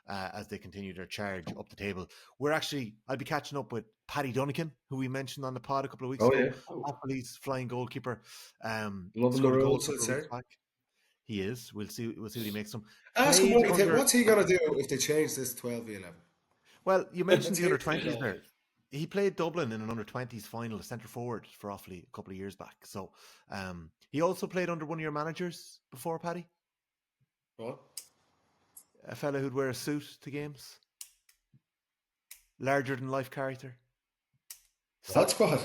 as they continue their charge up the table. I'll be catching up with Paddy Donegan, who we mentioned on the pod a couple of weeks ago. Yeah. Offaly's flying goalkeeper. Loving the rules, I'd say. He is. We'll see what he makes them. Ask him what's he going to do if they change this 12v11? Well, you mentioned the under-20s there. He played Dublin in an under-20s final, a centre forward for Offaly a couple of years back. So he also played under one of your managers before, Paddy. What? A fella who'd wear a suit to games. Larger than life character. Rod Squad.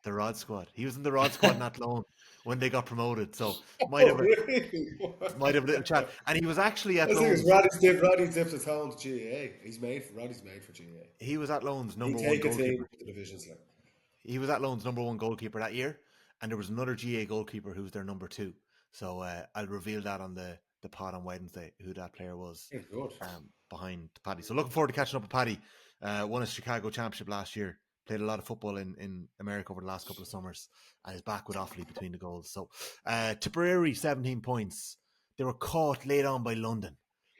The Rod Squad. He was in the Rod Squad not long when they got promoted. So might have a little chat. And he was actually at Loans. Roddy's dipped his toe into GAA. Roddy's made for GAA. He was at Loans number one goalkeeper. He was at Loans number 1 goalkeeper that year. And there was another GAA goalkeeper who was their number 2. So I'll reveal that on the pod on Wednesday, who that player was behind Paddy. So looking forward to catching up with Paddy. Won a Chicago championship last year. Played a lot of football in America over the last couple of summers and is back with Offaly between the goals. So Tipperary 17 points. They were caught late on by London.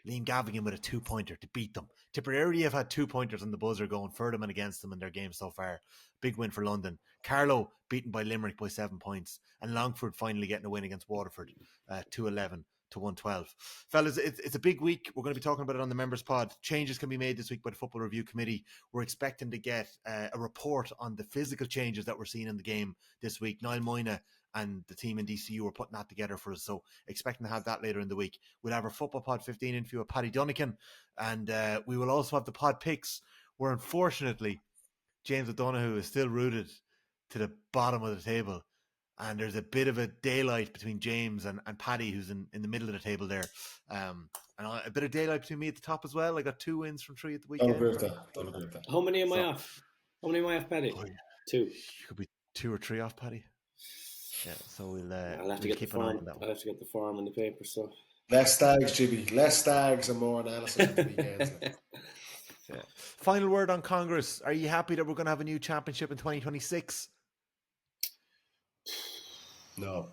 Liam Gavigan with a 2-pointer to beat them. Tipperary have had 2-pointers on the buzzer going for them and against them in their game so far. Big win for London. Carlow beaten by Limerick by 7 points. And Longford finally getting a win against Waterford, 2-11 to 112. Fellas, it's a big week. We're going to be talking about it on the members pod. Changes can be made this week by the Football Review Committee. We're expecting to get a report on the physical changes that we're seeing in the game this week. Niall Moyna and the team in DCU are putting that together for us, so expecting to have that later in the week. We'll have our Football Pod 15 interview with Paddy Donegan, and we will also have the pod picks, where unfortunately James O'Donoghue is still rooted to the bottom of the table. And there's a bit of a daylight between James and Paddy, who's in the middle of the table there. And a bit of daylight between me at the top as well. I got 2 wins from 3 at the weekend. Don't agree with that. How many am I off? How many am I off, Paddy? 2. You could be 2 or 3 off, Paddy. Yeah, so I'll have to get the form. I'll have to get the form and the paper. So less stags, Jimmy. Less stags and more analysis at the weekend. Yeah. Final word on Congress. Are you happy that we're going to have a new championship in 2026? No.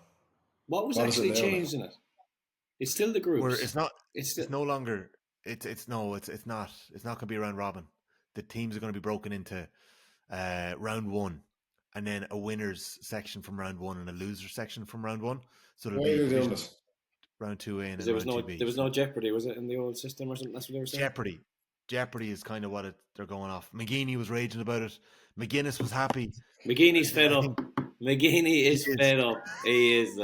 What was actually changed in it? It's still the groups. It's no longer. It's not going to be a round robin. the teams are going to be broken into round 1, and then a winners section from round 1 and a losers section from round 1. So it'll Why are be you doing this? round 2A and then there was round no 2B. there was no jeopardy, was it, in the old system or something? That's what they were saying. Jeopardy is kind of what they're going off. McGeaney was raging about it. McGuinness was happy. McGeaney's fed up. McGeaney is fed up. He is.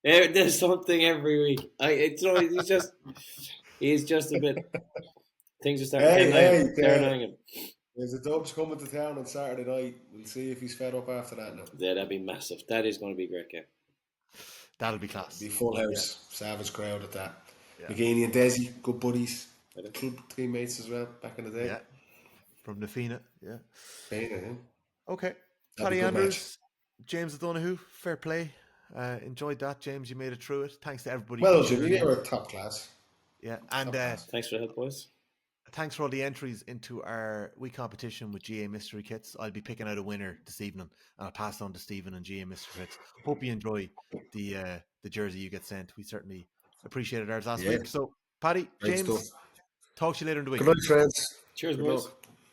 There's something every week. He's just a bit. Things are starting hanging. There's a Dubs coming to town on Saturday night. We'll see if he's fed up after that now. Yeah, that'd be massive. That is going to be a great game. That'll be class. Be full house, savage crowd at that. Yeah. McGeaney and Desi, good buddies. Club teammates as well back in the day. Yeah, from the Fina. Yeah. Fina, yeah. Okay. Paddy Andrews, James O'Donoghue, fair play. Enjoyed that, James. You made it through it. Thanks to everybody. Well, Jimmy, you were top class. Yeah, and thanks for the help, boys. Thanks for all the entries into our wee competition with GA Mystery Kits. I'll be picking out a winner this evening, and I'll pass it on to Stephen and GA Mystery Kits. Hope you enjoy the jersey you get sent. We certainly appreciated ours last week. So, Paddy, James, talk to you later in the week. Good night, friends. Cheers, boys.